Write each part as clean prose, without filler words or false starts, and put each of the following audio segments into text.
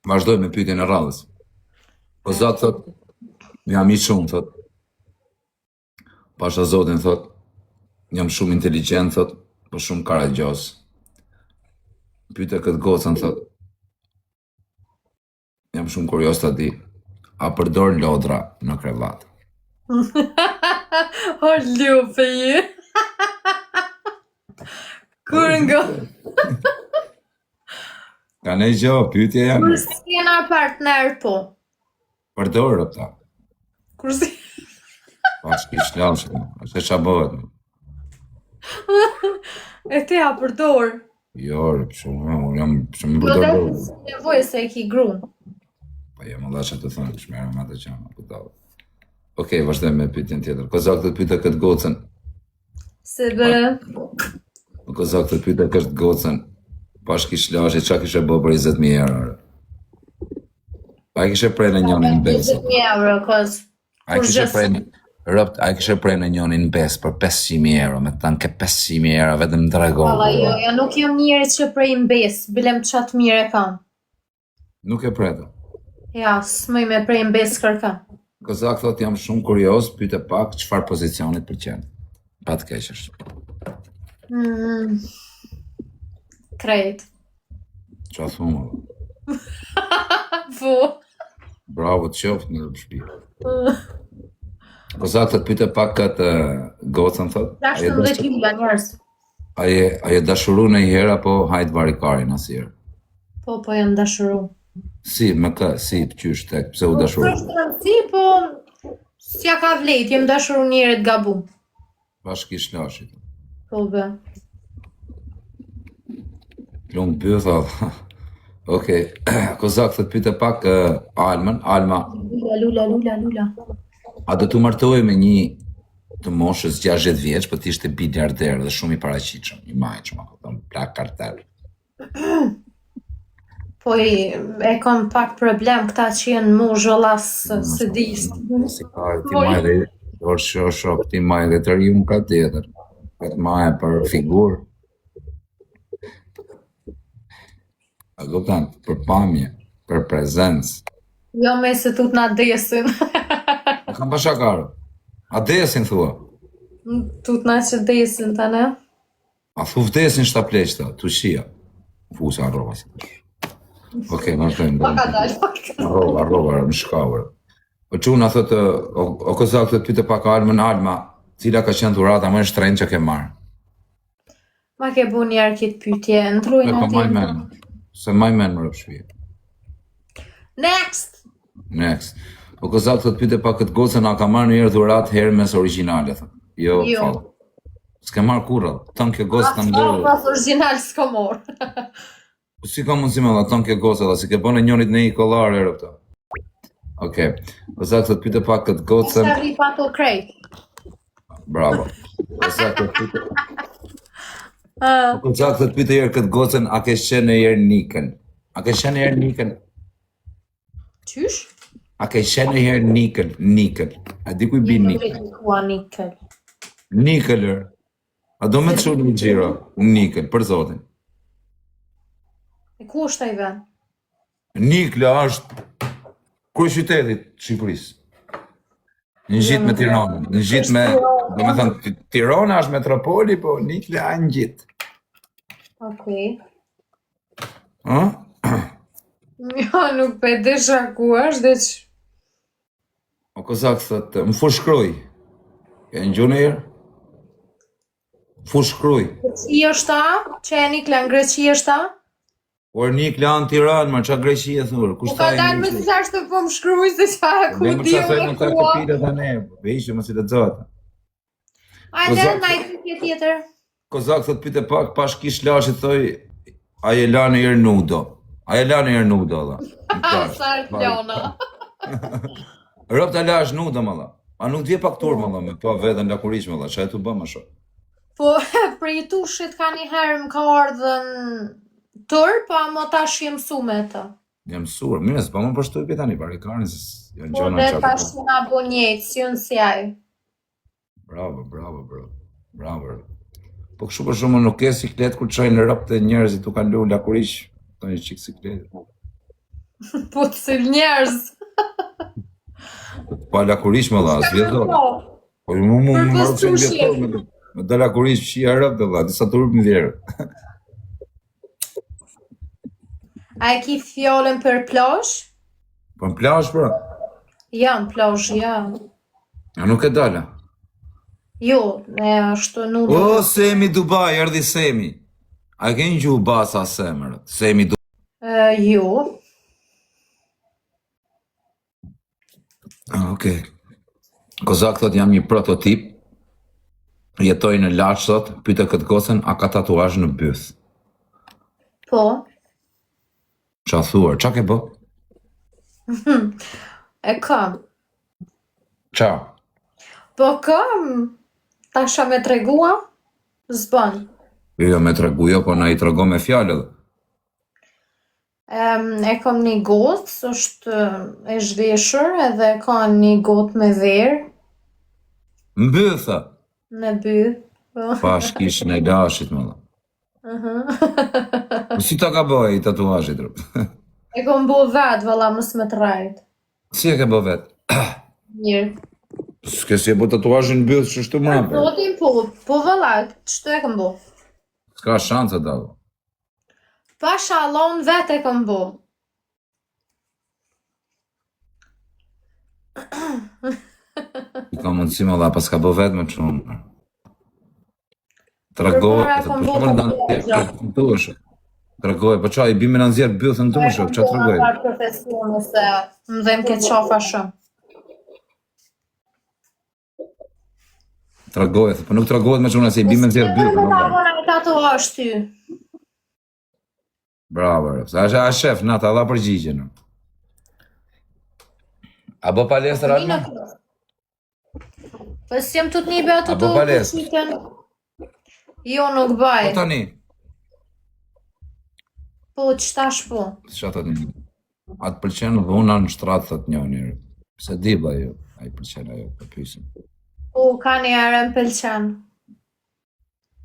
Vazhdoj me pyetjen e radhës. Po Zot thot, jam i shumë, thot. Pasha Zotin thot, jam shumë inteligjent, thot, po shumë karagjos. Pyete këtë gocën, thot, jam shumë kurios ta di, a përdor lodra në krevat? O lupe ju. Kur nga Ka ne gjo, pyetje jam. kur si jena partner po. Përdor ata. Kur si Pas kish lashë, se qa bëhet. e ti a përdor. Jo, shumë, unë jam shumë Do përdor. të nevojë se e ki gruan. Pa jam Allah që të thënë, shmerë me atë qamë, kuptova. Okej, vazhdojmë me pyetjen tjetër. Kozak të pyeta këtë gocën. Se bë Kozak të pyeta këtë gocën. Pash kish lashe, qa kishe bë për 20.000 euro? A i kishe prej në njonin besë? 20.000 euro, kos. A i kishe prej në... Rëpt, a i kishe prej në njonin besë për 500.000 euro, me të tanë ke 500.000 euro, vetëm të regohë. Valla jo, ja nuk jam njerëz që prej mbes, bilem qatë mirë e kam. Nuk e preta. Ja, s'mëj me prej mbes kërkan. Kozak thot jam shumë kurios, pyete pak çfarë pozicionit pëlqen. Pa të keq është. Krejt. Qa thumë? Po. Bravo të qoftë në shtëpi. Kozak thot pyete pak këtë gocën thot. 16 lula njerëz. A je dashuru në i herë apo hajt varikarin asirë? Po, janë dashuru. Si, me kë, si, qysh tek, pse u dashuru? Si, po, s'ja ka vlejt, jem dashuru njerët gabu. Bashkë kish lashit. Po, bë. Lumë bëtha. Okej, Kozak thot pyete pak Almën. Alma, Lula. a do të martohej me një të moshës 60 vjeç, po t'ishte biliarder dhe shumë i paraqitshëm, i majqëm, plak kartel. Po, e kam pak problem këta që jenë mu zhollas së disë. Si pare, ti maj dhe, shok, ti maj dhe të riu më ka tjetër. Këtë maje për figurë. A kupton, për pamje, për prezencë. Jo me se tut na desin. Kam pashakarë. A desin thua? Tut na që desin të ne. A thu vdesin shtapleqta, tu shia. Fusa arrova si. Okej, vazhdojmë. Paka dalë. Arrova, në shkavër. Po çuna thotë, o Kozak të pyete pak Almën, Alma, cila ka qenë dhurata më e shtrenjtë që ke marrë? Ma ke bu njerë këtë pytje, në trujnë Po ati. maj men. Se maj men më rëpshpje. Next. O Kozak të pyete pak këtë gocën, a ka marrë një herë dhuratë Hermes origjinale, thënë. Jo, Jo. fal. S'ke marrë kurrë, tënë kjo gocë të ndërë. Pas original s'ko morë. Si ka mundësi me dhe tënë kjo gocë, dhe si ke bënë njënit në i kolarë erë këta. Okej. Kozak të pyete pak këtë gocën. Sa ri pato krejt. Bravo. Kozak të pyete... Kozak të pyete herë këtë gocën, a ke qenë në herë nikën? A ke qenë në herë nikën? Qysh? A ke qenë në herë nikën? A di ku i bi nikën? Kua nikel. Nikëlër. A do me të shumë një gjiro? Nikën, për zotin. E ku është ai vend? Nikla është kryeqytetit Shqipërisë. Në gjitë me Tiranën. Në gjitë me... Do me thënë, Tirana është metropoli, po Nikla a në gjitë. Okej. Ha? Jo, nuk pe desha ku është, dhe që... O Kozak thëtë, më fushkruj. E në gjunë herë? Fushkruj. Greqi është ta? Që e nikla në Greqi është ta? Por Nikla në Tiranë, më qa Greqi e thurë. Po ka dalë me si ashtë të po më shkruj se qa ku Dhe më di qa thëjnë me në të kua. këpire dhe ne, veqë më si të zotë. Ajde, na i pytje tjetër. Kozak thot pyte pak, pash kish lashit thoj, a je la në herë nudo. A je la në herë nudo, dhe. Sa lona. Rëp të lash nudo, më dhe. A nuk dje pak tur, më dhe, me pa vedhen lakurish, më dhe, që e tu bëmë shumë. Po, prej tushit ka një herë më ka ardhën tër, pa më tash jem su me të. Jam sur, mire, s'pa më përshtuj për tani, barikarin, se janë Po, gjona dhe që tash nga bo njëtë, si unë si aj. Bravo. Po kështu për shumë nuk ke siklet kur çojnë në rropt e njerëzit u kalu lakurish, to një çik siklet. Po të cilë njerëz. Pa lakurish më dha, vjetor. Po mu Për më pëstushje. me dal lakurish fshija rropt valla, disa turp më vjerë. A e ki fjallën për plazh? Po në plazh pra. Ja, në plazh, ja. A nuk e dala. Jo, e ashtu nuk. O, Semi Dubai, erdhi Semi. A ke një gjuhë basa semër? Semi Dubai. Jo. Okej. Kozak thot jam një prototip. Jetoj në Laç thot, pyete këtë gocën a ka tatuazh në byth. Po. Qa thuar, qa ke bë? E kam. Qa? Po kam. Tasha me tregua? Zban. Jo me tregu, jo, po na i trego me fjallë dhe. E kam një gotë, është e zhveshur edhe ka një gotë me verë Mbytha. në by. Pash kish në lashit më dhe. Si ta ka bëj i tatuazhit rëp? E kam bo vetë, valla mës me të rajtë. Si e ke bë vetë? Mirë. S'ke si e bë tatuazhin në byth që shtu më apër. Zotin po valla, ç'të e kam bo? S'ka shanse da. Pa shalon vetë e kam bo. I ka mundësi më dha, pas ka bë vetë më qunë. Tregoj, Tregoj, po qa i bime në nxjerë bythën të mëshë, qa tregoj? Par profesione se më dhem këtë qafa shumë. Tregoj, po nuk tregohet me qunë se i bime në nxjerë bythën. Nuk ka bona e tatuazh ty. Bravo, a shef, nata, dha përgjigje në. A bë palestër alma? Po s'jem të t'nibe ato A bë palestër? qiten. Jo, nuk Po baj. tani, Po, qëtash po? që atë një. A të pëlqenë dhuna në shtratë, thët një njërë. Se di bla jo, a i pëlqenë ajo, për pysin. Po, ka një herë më pëlqen.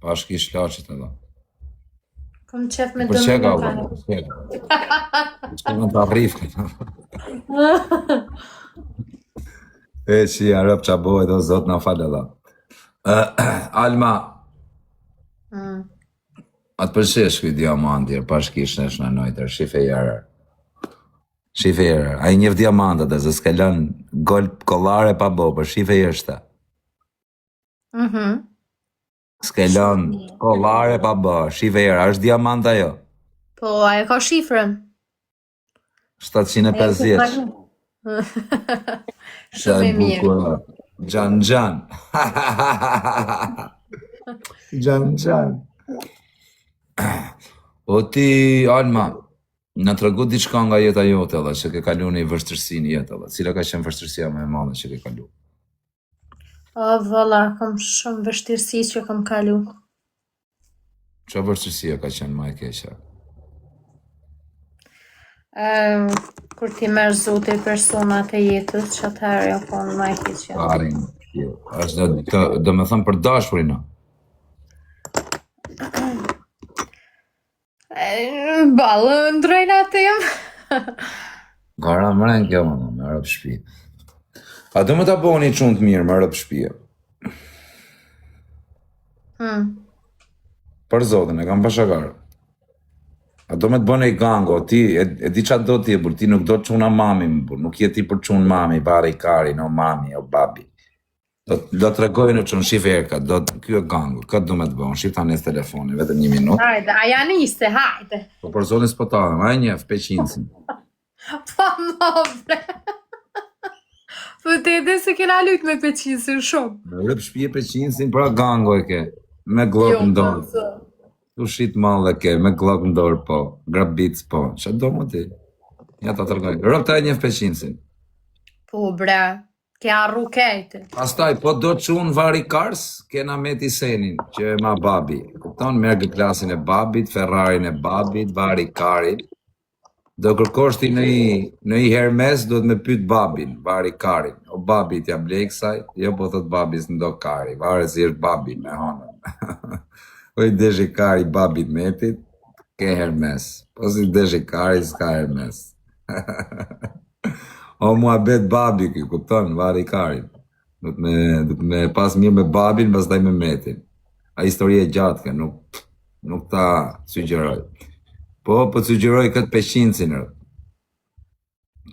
Pash kish laqit edhe. Kom qef me Për që dëmë ka nuk u, ka. për që ka. Që në të arrifë. E që i arëp qa bojë, do zot në falë edhe. Alma, atë përshesh këj diamantir, pash kish në shnanojtër, shife jarër. Shife jarër, a i njëf diamantët dhe zë s'kallon gol kollare pa bo, për shife jeshte. S'kallon kollare pa bo, shife jarër, është diamanta jo? Po, a e ka shifrën? 750. Shumë e mirë. Gjan Gjan. Gjan Gjan. O ti, Alma, në të regu diçka nga jeta jote edhe, që ke kalu një vështërsi një jetë edhe. Cila ka qenë vështërsia me madhe që ke kalu? O, valla, kam shumë vështirësi që kam kalu. Qa vështërsia ka qenë ma e keqa? Kur ti merë zoti personat e jetës, që atëherë jo konë ma e keqja. Parin, është do me thëmë për dashurina. Balë, ndrejna tim. Gara mren kjo me rëp shpi. A do me ta bo një qunë të mirë me rëp shpia? Për zotin, e kam pashakarë. A do me të bëne i gango, ti, e di qa do ti e bur, ti nuk do të quna mami më bur, nuk je ti për qunë mami, bari, kari, no mami, o babi. Do të regoj në qunë shif erka, kjo e gango, këtë do me të bënë, shif ta njës telefoni, vetëm 1 minutë. Hajde, a janë iste, hajde. Po për zotin s'po talëm, a e njef, peqinësin. Pa më bre. Po te edhe se kena lujt me peqinësin shumë. Me rëp shpije peqinësin, pra gango e ke, me glok në dorë. Tu shit malë ke, me glok në dorë po, grabic po, që do më ti? Ja ta tërgoj, rëp ta e njef peqinësin. Po bre, ke arru kejtë. Pastaj, po do të qunë vari kars, kena Meti Senin, që e ma babi. Kupton, merë klasin e babit, Ferrarin e babit, vari karin. Do kërkosh ti në i Hermes, do të me pyt babin, vari karin. O babit ja bleksaj, jo po thot babis në do kari, vare si është babin me honën. Po i deshikari babit Metit, ke Hermes. Po si deshikari s'ka Hermes. O muhabet babi ky, kupton, vari karin. Do të me pas mirë me babin, pastaj me Metin. A histori e gjatë ka, nuk ta sugjeroj. Po sugjeroj këtë peqincin.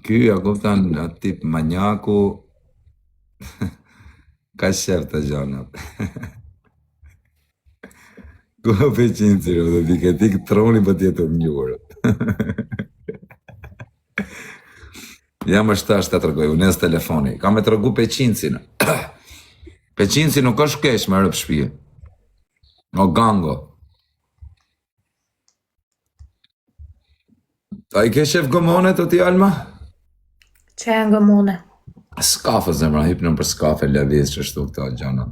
Ky, a kupton, atë tip manjaku, ka shef të gjonat. Ku peqinci, do t'i këti troni për tjetë të njurë. Jam është tash të tërgoj, unes telefoni. Ka me të rëgu peqincin. Peqinci nuk është kesh me rëpë shpije. O gango. A i ke shef gomone të ti, Alma? Që e ngëmune? Skafe, zemra, hypnën për skafe, leviz që shtu këta gjana.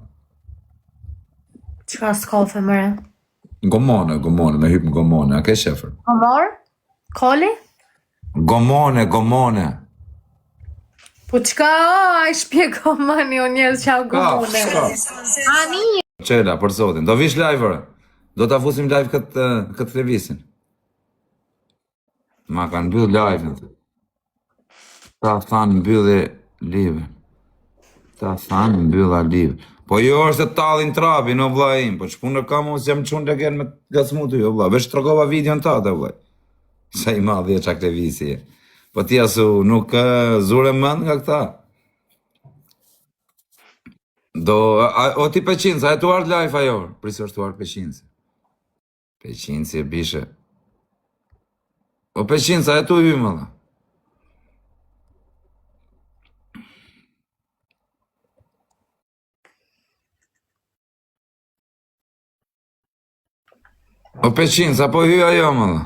Qka s'kafe mëre? Gomone, me hypnë gomone, a ke shefër? Amor? Koli? Gomone. Po qka a i shpjeko mani o njerës që a gomune? Ani? Qela, për zotin, do vish live-ore. Do t'a fusim live këtë levisin. Ma kanë mbyll live-në të. Ta thanë mbylli live. Po jo është të talin trapi, no vla im. Po që punë ka mu se jam qunë të gjenë me gacmu të jo, vla. Vesh të rogova videon ta të, vla. Sa i madhje qak levisi e. Po tja su nuk zure mënd nga këta. O ti peqinca, e tu ardë live ajo? Prisë është tu ardë peqinci. Peqinci e bishe. O peqinca, e tu hymë, dhe. O peqinca, po hyja jo, më dhe.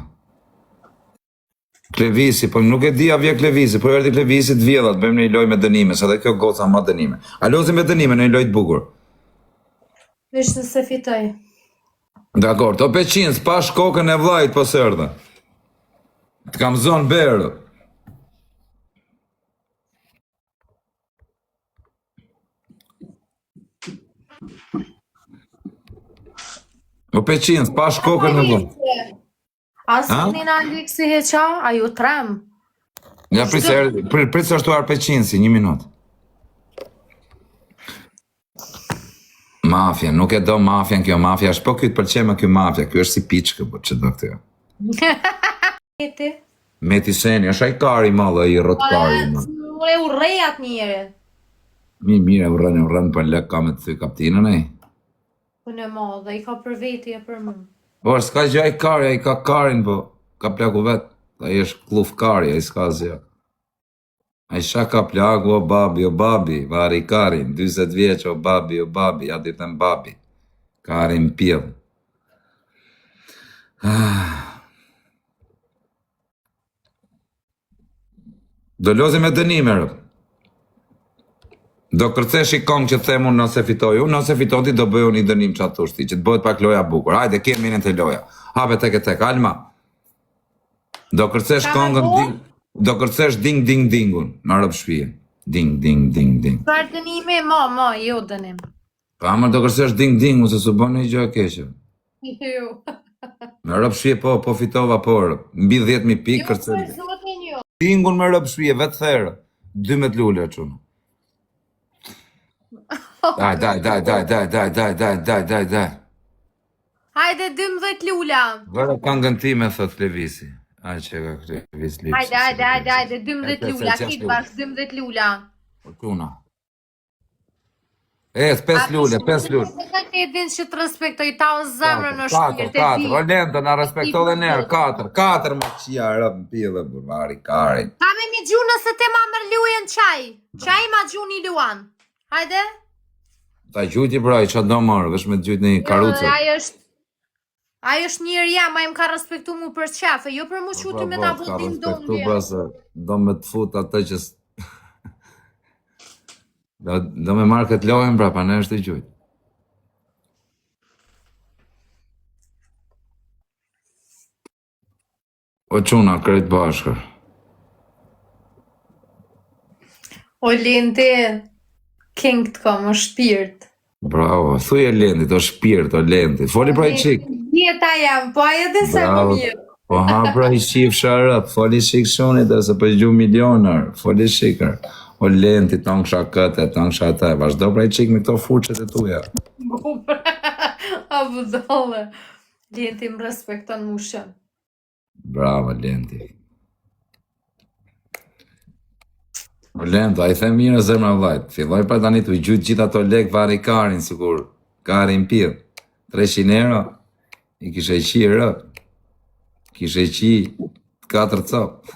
Klevisi, po nuk e di a vje Klevisi, po erdi Klevisi të vjellat, bëjmë një loj me dënime, sa dhe kjo goca ma dënime. A lozi me dënime në një loj të bukur. Vishë nëse fitoj. Dakor, to peqinc, pash kokën e vlajt po sërda. Të kam zonë berë. O peqinc, pash kokën e vlajt. Asë një në Aliksi heqa, a ju trem? Ja, prisë është tuar peqinci, 1 minut. Mafja, nuk e do mafjan kjo, mafja është, po këtë përqema kjo mafja, kjo është si piqke, po që do këtë jo. Meti? Meti Seni, është aj kari malë, aj rot kari. E u rejat njëre. Mire, u rënë, për lek ka me të thy kaptinën e. Unë e madhe, i ka për veti e për më. Po, s'ka gjë aj kari, aj ka karin, po, ka plaku vetë, aj është kluf kari, aj s'ka zja. Aj shaka plaku, o babi, vari karin, 20 vjeq, o babi, ja ditën babi. Karin pjell. Do lozi me dënime, rëp. Do kërcesh i kong që themu nëse fitoj unë, nëse fitoti do bëju një dënim që atë thushti, që të bëhet pak loja bukur. Hajde, kemi minin të loja. Hape tek, Alma. Do kërcesh kongën, do kërcesh ding-ding-dingun, në rëpë shpije. Ding-ding-ding-ding. Çfarë dënimi, ma, jo dënim. Pa, më do kërcesh ding-dingu, se su bënë një gjë e keqe. Jo. Në rëpë shpije, po fitova, por, mbi 10.000 pikë kërcesh. Jo, për zotin jo. Dingun me rëpë shpije, vetë therë. 12 lullë e qunë. Daj. Hajde 12 lula. Vërë kangën ti me thot Klevisi. Aj që ka Klevis lipsi. Hajde, 12 lula, kitë bash 12 lula. Po tuna. 5 lullë. Ka të edhin që të respektoj ta o zemrë në shpirë. 4, Rolendo, na respekto dhe nërë, 4 më qia rëpë në pile, burmari, karin. Ta me mi gju nëse te ma mërlujen qaj. Qaj ma gju një luan. Hajde? Ta gjujti braj, që do marë, vesh me të gjujt një karucë. Ajo është njërë jam, a im ka respektu mu për qafe, jo për mu quty me ta votin do do me të fut atë që... Do me marrë këtë lojën, pra ne është të gjujt. O quna, krejt bashkër. O linte, king të ka më shpirt. Bravo, thuj e Lendit, o shpirt, o Lendit. Foli pra i qik. Jeta jam, po ajo dhe sa më Bravo. mirë. Po ha pra i qif sharëp, foli shik shunit dhe se për gju milionar, foli shikër. O Lendit, të nësha këtë, të nësha të, vazhdo pra i qik me këto fuqet e tuja. A budolle. Lenti më respekton mushën. Bravo, Lendit. O Lendo, a i them mirë zemra vlajt, filloj pa tani të i gjujt gjitha to lek vari karin, sikur karin pidh. 300 euro, i kishe qi rë, kishe qi 4 cop.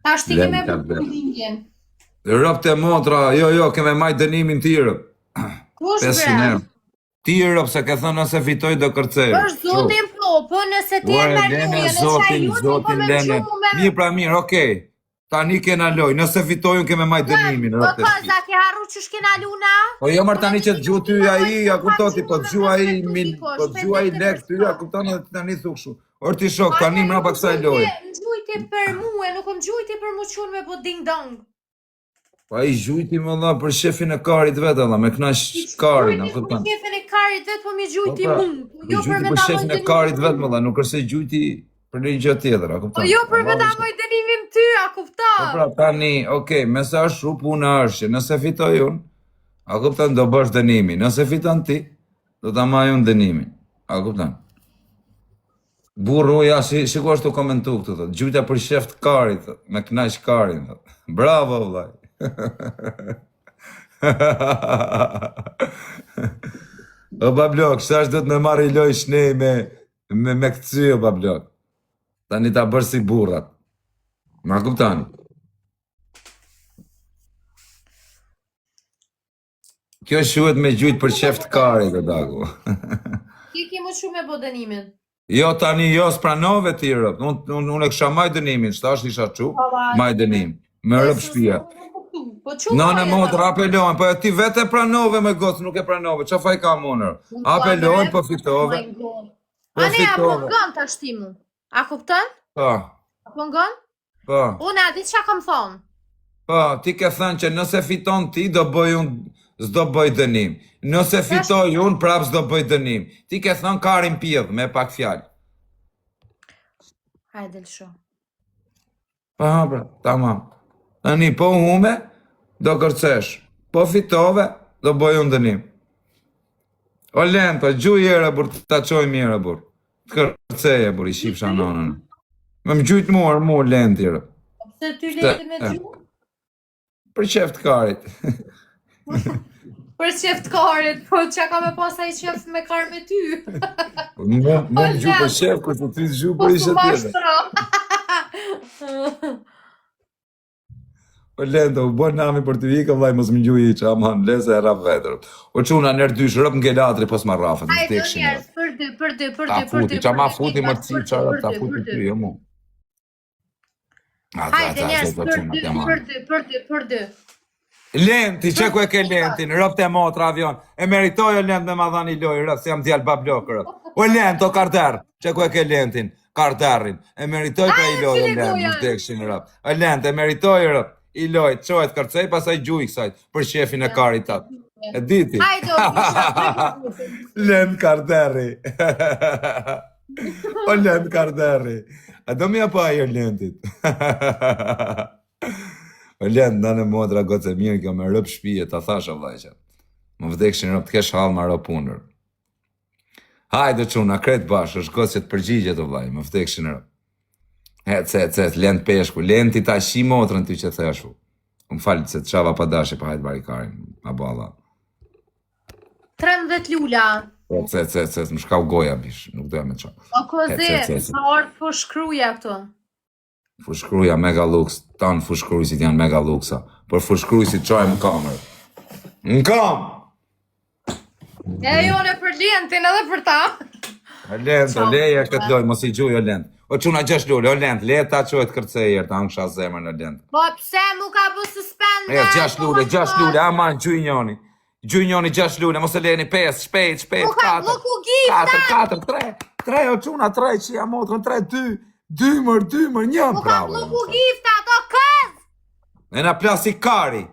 Tash ti keme Lenta, bërë lindjen. Rëp të motra, jo, keme maj dënimin t'i rëp. Kush 500 bre? euro. Ti rëp, se ke thënë nëse fitoj do kërcej. Është zotin po nëse ti e Ore, me Lene, luje, nëse ajutin po zotin me Lene. gjume. Mirë pra mirë, okej. Tani kena loj, nëse fitojun keme maj dënimin. Po rëp të koza, ke harru që shkena luna? Po jo mërë tani që të gju ty aji, ja kuptoti, po të gju aji, po të gju aji lek ty, ja kuptoni dhe tani thukshu. Orë ti shok, tani mra pa kësaj loj. Më gjujti për muë, nuk më gjujti për mu qunë me po ding dong. Pa i gjujti më dha për shefin e karit vetë, dha, me knash karin, a kupton. Gjujti për shefin e karit vetë, po mi gjujti Po, pra, mu. I gjujti për shefin e karit vetë, më dha, nuk është se gjujti për një gjë tjetër, a kupton. Po jo për vetë amoj dënimin ty, a kupta? Po pra, tani, okej, me sa është shu puna është që nëse fitoj unë, a kupton, do bësh dënimi. Nëse fiton ti, do ta maj unë dënimin. A kupton? Burru, ja, shiko është të komentu këtu, thot. Gjujta për shef të karit, thot, me knaq karin, thot. Bravo, vlaj. O bablok, shash do të me marri loj shnej me këtësy, o bablok. Tani ta bërë si burrat. Ma kuptani? Kjo shuhet me gjujt për shef të karit, o dagu. Ti ki më shumë e bo dënimin. Jo, tani, jo, s'pranove ti rëp. Unë e kësha maj dënimin, shtash isha qu, maj dënim. Me rëp shpia. Po qumë No, në motër, apelojnë, po ti vete pranove me gocë, nuk e pranove, qa faj ka monër? Apelojnë, po fitove. Po A ne, a po fitove. ngon të ashtimu? A kupton? Po, A po ngon? po, Unë a di që kam thonë? po, ti ke thënë që nëse fiton ti, do bëj unë, s'do bëj dënim. Nëse fitoj unë, prap s'do bëj dënim. Ti ke thënë karin pjedh, me pak fjalë. Hajde lësho. Po, pra, tamam. Tani, po hume, do kërcesh. Po fitove, do bëj unë dënim. O len, po gjuj era, bur, ta qoj mira, bur. Të kërceje, bur, i shifsha nonën. Me më gjujt mu len tjera. Pse ty leti me gjumë? Për qef të karit. Për qef të karit, po që ka me pasa i qef me karë me ty? Mu më gjuj për qef, kërë ty të gjuj Po për su ishe tjera. mashtro. O len, të u bërë nami për të vika, vlaj, mos më gjuj i që aman, lese e rap vetër. O quna nërë dysh, rëp nga latri, pos ma rafët, në Hajde tekshin. njerës, për dy. Ta futi, qa ma futi më të cilë qarë, ta futi ty, jo mu. Hajde njerës, për dy. Lenti, që ku e ke lentin, rëp të motra avion. E meritoj o lent me ma dhani loj, rëp, si jam djallë bablok, rëp. O lent, o karder, që ku e ke lentin, karderin. E meritoj ka i loj, o lent, në tekshin, rëp. O lent, e meritoj, rëp, i loj, qojt kërcej, pasaj gjuj kësajt, për shefin e karit atë. E diti? Hajde, o Lent karderi. O lent karderi. A do mi apo ajo lentit? O lent, në modra goce mirë, kjo me rëp shpije, ta thasha vlajqa. Më vdekshin rëp të kesh halë ma rëp unër. Hajde quna, kretë bashkë, është goce të përgjigjet o vlaj, më vdekshin rëp. Cet, lent peshku, lenti ta shi motrën ty që theshu. Më falë se të shava pa dashe, pa hajtë barikarin, a bo Allah. 13 lula. Cet, më shkau goja bish, nuk doja me qa. O koze, sa orë po shkruja këto. Fushkruja mega lux, tanë fushkruisit janë mega luxa, por fushkruisit qaj më kamerë. Në kam! E jone për lentin edhe për ta. O lent, o leja këtë loj, mos i gjuj o lent. O quna 6 lullë, o lent, leta qojtë kërcejer, ta në kësha zemër në lent. Po pse mu ka bu suspend? 6 lullë, aman, gjuj njoni. Gjuj njoni 6 lullë, mos e leni 5, shpejt, 4. Nuk u gifta. 4, 3, o quna 3, që jam motrën 3, 2 mër, njëm, bravo. Nuk u gifta, ato këz. E na plasi kari,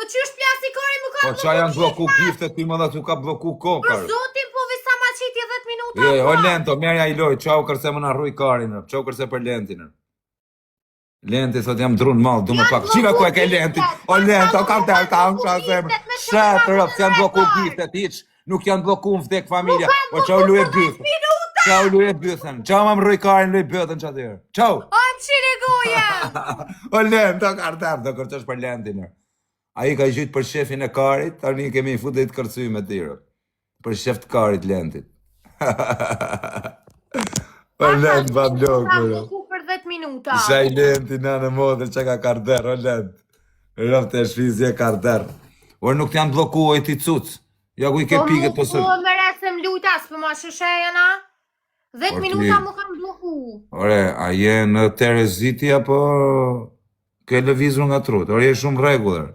Po qysh plastikori më ka Po qa janë bloku giftet ti më dhe tu ka bloku Për kokar. zotin, po visa ma qiti 10 minuta. O Lento, merja i loj, qau kërse më na rruj karin, qau kërse për Lentin. Lenti thot jam drun mal, du me pak. Qive ku e ke Lentin? O Lento, kam të kam shasem. Shetë rëp, se janë bloku giftet, iq. Nuk janë bloku në vdek familja. O qau lu e bythën. Qau lu e bythën. Qau ma më rruj karin, lu e bythën qatyre. Qau. O më qiri goja. O Lento, kartar, do kërqesh për Lentin. A i ka i gjytë për shefin e karit, tani kemi i futet kërcuj me tiro. Për shef të karit Lentit. O Lent, ba blok, bërë. Për 10 minuta. Isha i Lenti në modër që ka karder, o Lent. Rëftë e shfizje karder. Orë nuk t'janë bloku o i ti cuc. Ja ku i ke piket po së... Po më resem lujtas, për ma shëshejena. 10 minuta mu kam bloku. Ore, a je në Tereziti apo... ke lëvizur nga trut? Ore, je shumë reguller.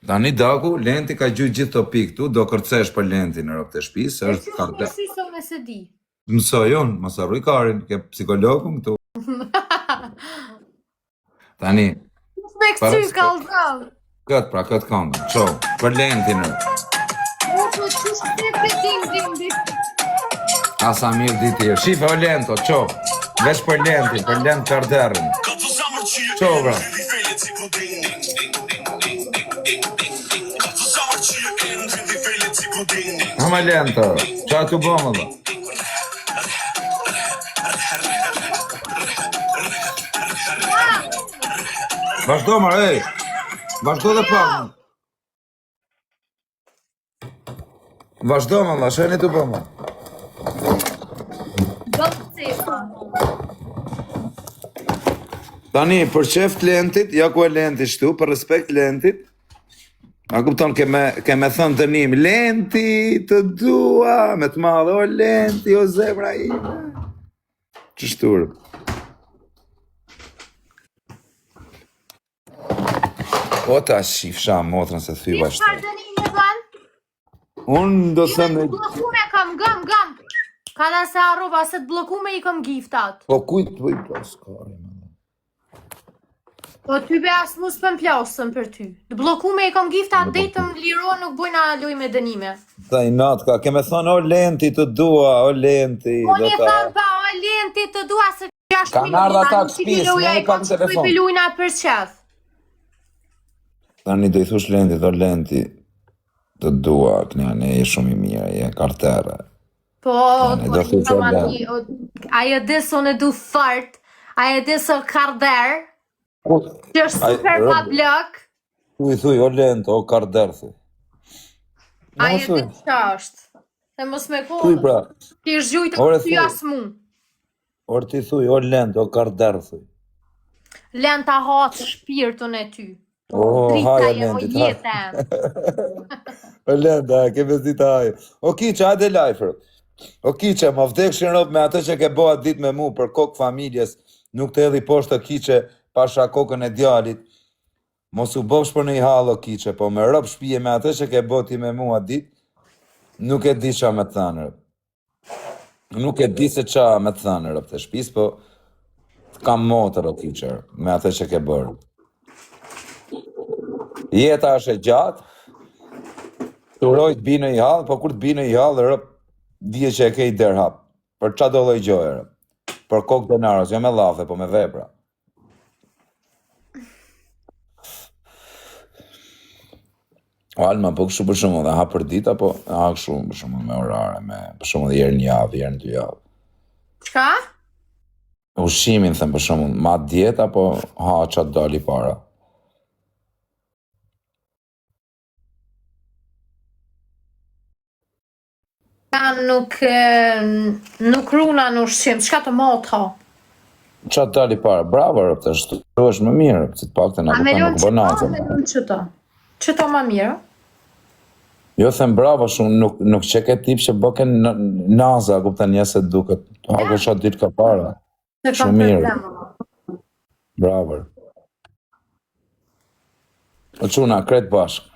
Tani daku, Lenti ka gjujt gjithë të pikë tu, do kërcesh për Lenti në rëpë të shpisë, është karder. Si so me se di. Mësoj unë, mos arruj karin, ke psikologën këtu. Tani, Me kësy kallëzëm. këtë pra, këtë këngë, qo, për Lentin. O, po qysh të dim. Asa mirë ditir. Shife o Lento, qo, veç për Lentin, për Lent karderën. Qo, bra. Hama Lento, qa të bëmë dhe? Vazhdo marë, ej! Vazhdo dhe pak! Vazhdo më, ma, sheni të bëmë. Do të cipa. Tani, për qeft Lentit, ja ku e Lenti shtu, për respekt Lentit, a kupton, ke me thënë të njim, Lenti të dua, me të madhe, o Lenti, o zemra ime. Qështurë. O ta shifsha motrën se thyva Ti çfarë dëni një zënë? Unë do thëmë... Blokume kam, gëm. Ka da se arroba, se të blokume i kam giftat. Po kujtë të bëj plaskari, Po ty be as mu s'pëm plasën për ty. Të blokume i kam giftat, detëm liro nuk bujna luj me dënime. Ta i natë ka, keme thënë, o Lenti të dua, o Lenti... Po një thëmë pa, o Lenti të dua se 6 Ka nardha ta të shpis, ne i kam telefon. Nuk i lujna për qef. Tani do i thush Lenti, o Lenti të dua, kënja, ne e shumë i mirë, je kartere. Po, do thush o Lenti. Ajo deso në du fart, ajo deso karder, që është super pa blok. Tu i thuj, o Lenti, o karder, thuj. Ajo dhe që është. Se mos me Thuj kohë, pra, ti është gjujtë Ore, të ty thuj. as mu. or ti thuj, o Lenti, o karder, thuj. Lenta hatë shpirtun e ty. O, haja Lenti, o jetën. O Lenta, ke bezit haja. O Kiqe, hajde lajfër. O Kiqe, ma vdekshin rob me atë që ke boha dit me mu për kokë familjes, nuk të edhi poshtë të Kiqe pasha kokën e djalit. Mos u bofsh për në i halë, o Kiqe, po me rob shpije me atë që ke boti me mua dit, nuk e di qa me të thanë, rëp. Nuk e di se qa me të thanë, rëp, të shpis, po kam motër, o Kiqe, me atë që ke bërë. Jeta është e gjatë, të uroj të bine i halë, po kur të bine i halë, rëp, dije që e ke i derhap. Për qa do loj gjojë, rëp. Për kokë denaros, jo me lafe, po me vepra. O Alma, po kështu për shumë dhe ha për dita, po ha kështu për shumë me orare, për shumë dhe jerë një javë, jerë në 2 javë. Qka? Ushimin, them për shumë, ma djeta, po ha qatë dali para. Nuk runa në ushqim, qka të motë ha? Qatë dali para, bravo, rëp, të shtu është më mirë, që të pak të në kupën nuk bënazë. Qëto më mirë? Jo, them bravo shumë, nuk që ke tip që bëken naza, kupën njëse duket, hako shatë ditë ka para. Shumë mirë. Bravo. O quna, kretë bashkë.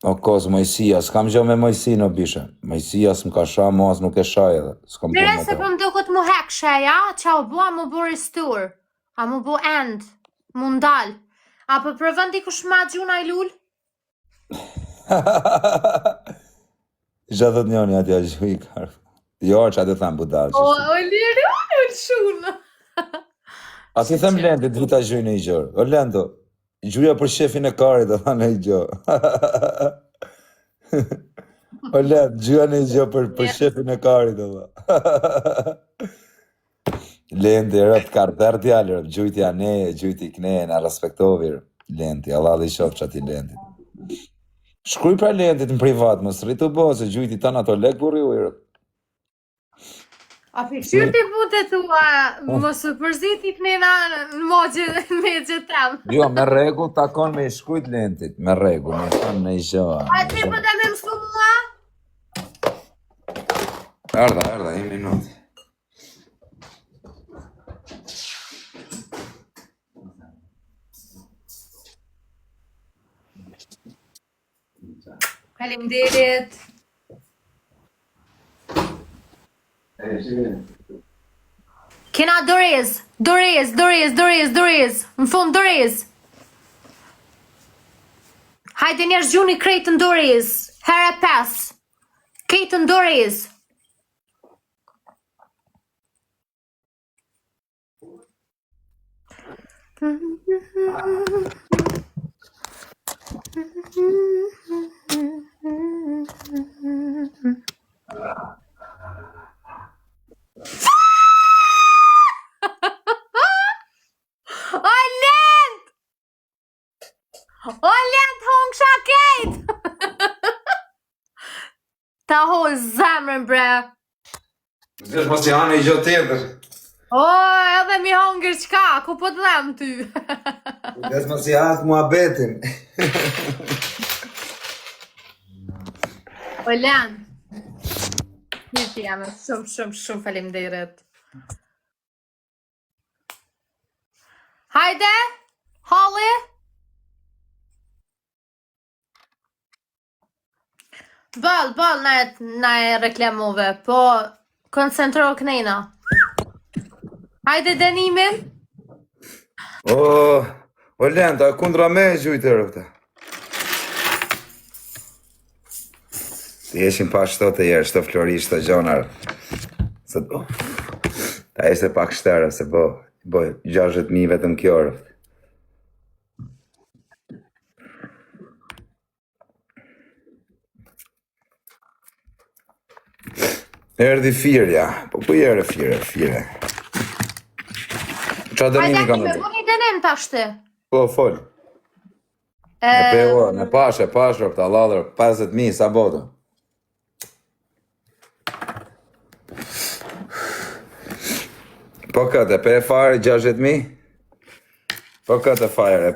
O kozë, Mojësia, s'kam gjo me Mojësi në bishe. Mojësia s'm ka sha, moas nuk e shaj edhe. Mire se për më duket mu hek sheja, qa u bua mu buri stur. A mu bu end, mu ndal. Apo provën dikush ma gjuna i lull? Isha thot njoni atja gjuj i karë. Jo, që atë thamë budal. O lirë, unë shunë. A si them Lendi, drita gjuj në i gjërë. O Lendo, gjuja për shefin e karit, dhe tha në i gjërë. O Lend, gjuja në i gjërë për shefin e karit, dhe tha. Lendi, rëpt karë, dherë djallë, rëpt, gjujtja ne, gjujti kne, në respektovi, Lendi, Allah dhe i shofë që ati Lendi. Shkruj pra Lendit në privat, mos rritu bo, se gjujti tanë ato lek burri u, rëpt. A për ti pute tua, mos u përziti kënena në mogje me gjithem. Jo, me rregull takon me i shkujt Lendit, me rregull, me thënë në i gjë. A ti po të me mësu mua? Erdha, i minutë. Faleminderit. Kena Doriz. Në fund Doriz. Hajde njerëz gjuni krejtën Doriz. Herë 5. Krejtën Doriz. O Lend hong shaket! Ta hoj zemrën bre. Zesh mos janë i gjë tjetër. O, edhe mi hongër qka, ku po të dhem ty? Zesh mos janë muhabetin. O Lend. Mirë jam, shumë faleminderit. Hajde, Holly. Ball, na e reklamove, po koncentro kënejna. Hajde dënimin. O Lenda, kundra me e gjujtë e rëpta. Ti eshin pa shto të jerë, shto flori, shto gjonar. Ta ishte pak shterë, se bo 60.000 vetëm kjo rëpt. Erdi firja, po ku jere fire. Qa dënimi ka në Hajde, bëni dënim tashti. Po, fol. Në pevo, në pashe, rëpt, aladër, 50.000, sa bodo. Po këtë, e pe fare 60.000? Po këtë fare, e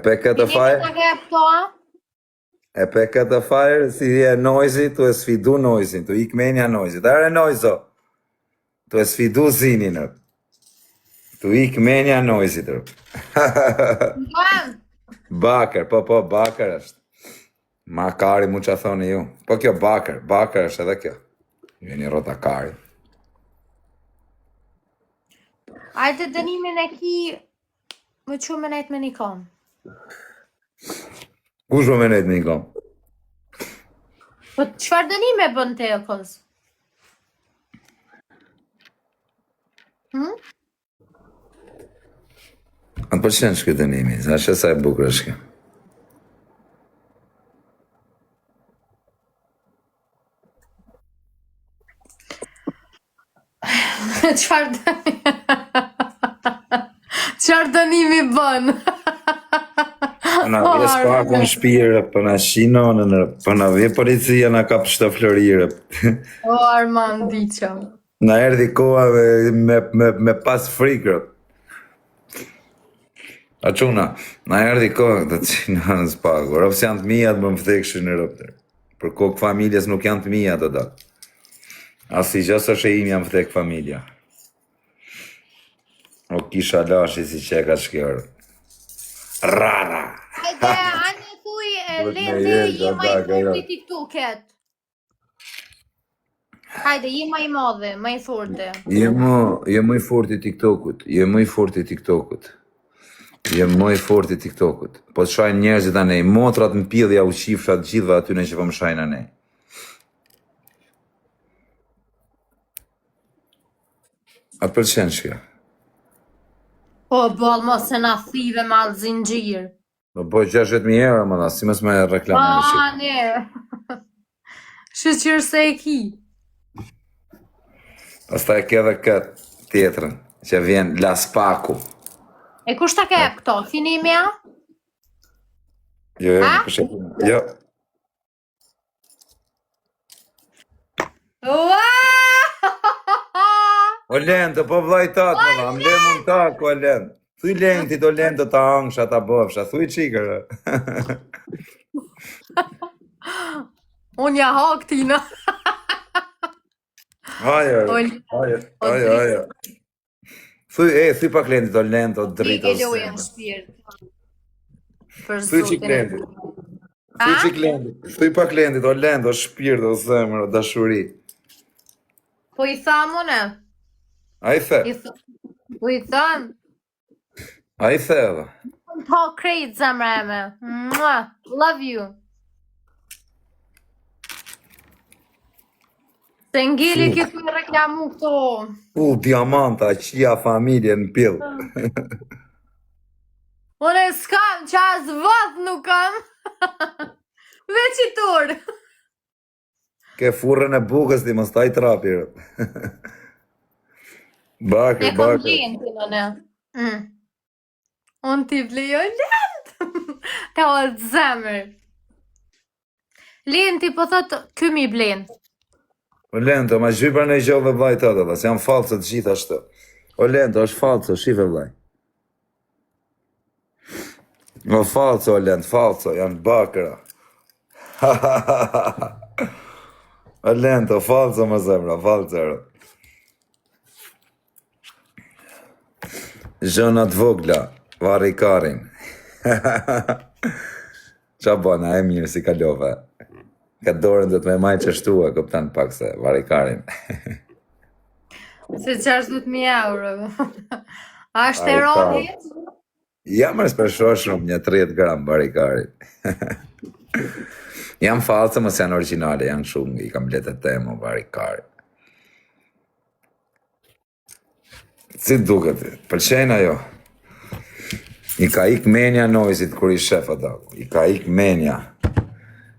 pe këtë fare? E pe këtë fare, si e noisy, tu e sfidu noisy, tu ik menja noisy. Dare noizo, tu e sfidu zinin, tu ik menja noisy, tërë. Bakër, po, bakër është. Ma kari mu që thoni ju. Po kjo bakër është edhe kjo. Ju një rota kari. Ajde dënimin e ki, më që më nejtë me një kom. Kush më menet me një kom? Po qëfar dënime bën te o këz? Atë përqenë që këtë dënimi, sa që sa e bukër është kjo. Qëfar dënimi bën? Përna vje s'paku në shpirë, përna shinonën, përna vje policia në kap shto florirë. O, Armand, diqëm. Na erdi koha me pas frikë. A quna, na erdi koha të qinonën s'paku. Rëpës janë të mijat më më vdekshë në rëpëtër. Për kokë familjes nuk janë të mijat të da. Asi gjësë është e imi janë vdek familja. O kisha lashi si qeka shkjërë. Rara! Hajde, anë thuj, Lendi, jema i fundi TikToket. Hajde, je më i madhe, më i forte. Je më i fort i TikTokut. Je më i fort i TikTokut. Je më i fort i TikTokut. Po të shajnë njerëzit anej, motrat në pillja u qifshat gjithve atyne që po më shajnë anej. A të pëlqen shkja? Po, bol, mos se na thive me alë zinxhir. Do po 60.000 euro më dha, si mos me reklamë në shqip. Ne. Shqyr se e ki. Pastaj ke edhe këtë tjetrën, që vjen Laspaku. E kush ta ke këto? Finimja? Jo, Ha? në përshetim. Jo. O Lendo, po vllajtat më dha, më le mund tak, o Lendo. Thuj Lentit, o Lendo ta angsha, ta bofsha, thuj qikër. Unë ja hak tina. Hajo. Thuj pak Lentit, o Lendo, dritë E lojë në shpirt. Për Thuj qik zotin. Lentit. Thuj qik Lentit. Thuj pak Lentit, o Lendo, shpirt, o zemër, o dashuri. Po i tham une. A i the? Po i tham. A i the edhe. Po krejt zemra eme. Mua, love you. Se ngeli këtë me reklamu këto. Diamanta, qia familje në pill. Une s'kam që as vëth nuk kam. Veç i tur. Ke furrën e bukës ti mos taj trapi. E Bakër. kom gjenë të nëne. Unë t'i vlejoj lent. Ta o të zemër. Lenti po thot, këmi blen. O Lento, ma zhyj për në i gjollë dhe vlajt atë dhe, se janë falcët gjitha ashtë. O Lento, është falco, shive vlaj. O falco, o Lento, falco, janë bakëra. O Lento, falco më zemra, falcërë. Zhënat vogla, vari karin. Qa bona, e mirë si kalove. Ka dorën dhe të me maj qështua, këptan pak se vari karin. Se 60.000 euro. A është e roni? Jam rëspesho shumë një 30 gram vari karin. Jam false, mos janë originale, janë shumë, i kam bletet temo vari karin. Si duket, pëlqen ajo? I ka ik menja nojzit kur i shef ato. I ka ik menja.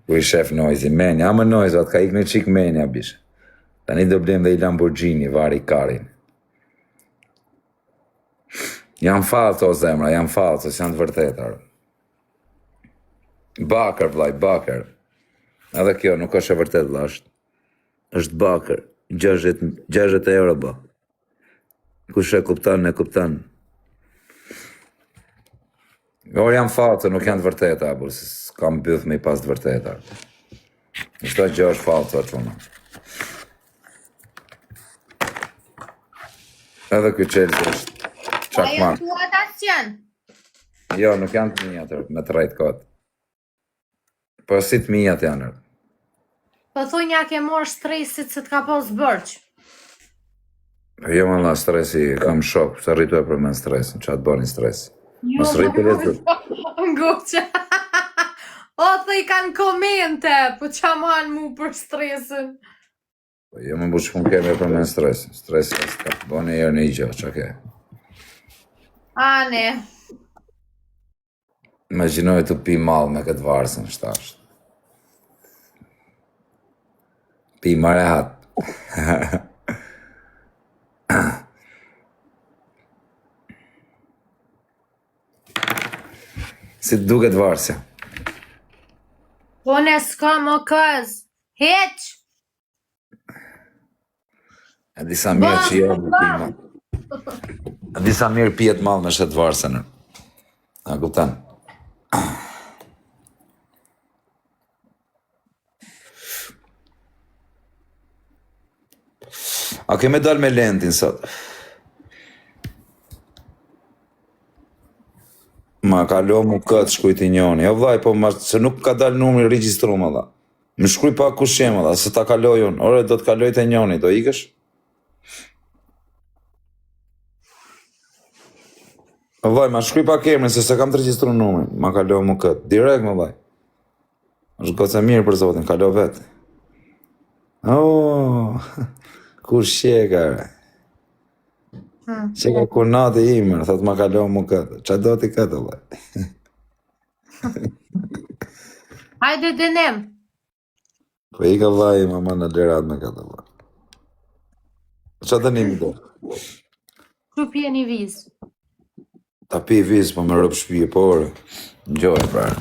Kur i shef nojzi, menja. Ama nojzo, atë ka ik në qik menja, bishe. Tani do blem dhe i Lamborghini, vari karin. Jam falso, zemra, jam falso, s'janë të vërtetar. Bakër, vlaj, bakër. Edhe kjo, nuk është e vërtet, vla, është bakër. 60 euro, ba. Kush e kuptan, e kuptan. Orë jam falso, nuk janë të vërteta, por s'kam bëth me i pas të vërteta. Nështë gjë është falso, quna. Edhe kjo qelës është qakman. Ajo tua ta s'janë? Jo, nuk janë të mija tërë, me të rajtë kotë. Po si të mija të janë. Po thuj nja ke morë stresit se t'ka pos bërq. Jo, më la stresi, kam shok, se rritu e për men stresin, që atë bërë një stresi. Mos rritu e të... Ngoqe. O, thë i kanë komente, po qa manë mu për stresin. Po jo më bush pun keme për men stresin. Stresi e s'ka, bërë një herë një gjë, që ke. Ane. Imaginoj të pi malë me këtë varsën, shtasht. Pi mare hatë. Si të duket varsja? Po ne s'ka më këz. Heq. E disa mirë që jo më pi malë. E disa mirë pijet malë me shetë varsën. A kuptan? A keme dal me Lentin sot? Ma kalo mu këtë shkujt i njoni. Jo vlaj, po se nuk ka dal numri regjistru më dha. Më shkruj pak kushema, dhe se ta kaloj unë. Ore, do të kaloj të njoni, do ikësh? Vaj, ma shkruj pak emrin, se se kam të registru numrin. Ma kaloj mu këtë. Direkt, më vaj. është goce mirë për zotin, kaloj vetë. Oh, kur shjeka, re. Shjeka kur nati imër, thot ma kaloj mu këtë. Qa do t'i këtë, vaj? Hajde dënem. Po i ka vaj, mama në lirat me këtë, vaj. Qa dënimi do? Që pjeni vizë. Ta pi vizë, po me rëpë shpije, por. Njoj, pra.